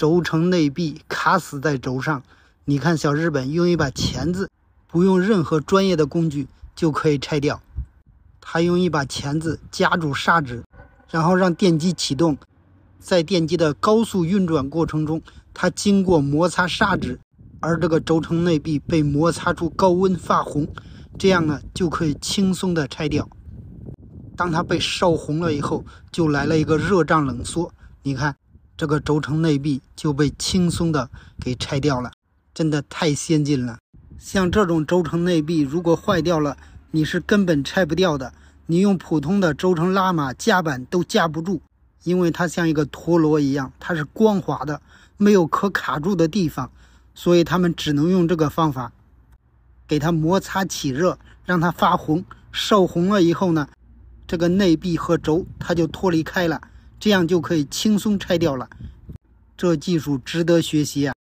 轴承内壁卡死在轴上。你看小日本用一把钳子，不用任何专业的工具就可以拆掉。他用一把钳子夹住砂纸，然后让电机启动。在电机的高速运转过程中，它经过摩擦砂纸，而这个轴承内壁被摩擦出高温发红，这样呢就可以轻松的拆掉。当它被烧红了以后，就来了一个热胀冷缩，你看这个轴承内壁就被轻松的给拆掉了，真的太先进了。像这种轴承内壁如果坏掉了，你是根本拆不掉的，你用普通的轴承拉马夹板都夹不住，因为它像一个陀螺一样，它是光滑的，没有可卡住的地方，所以他们只能用这个方法给它摩擦起热，让它发红。烧红了以后呢，这个内壁和轴它就脱离开了，这样就可以轻松拆掉了。这技术值得学习啊。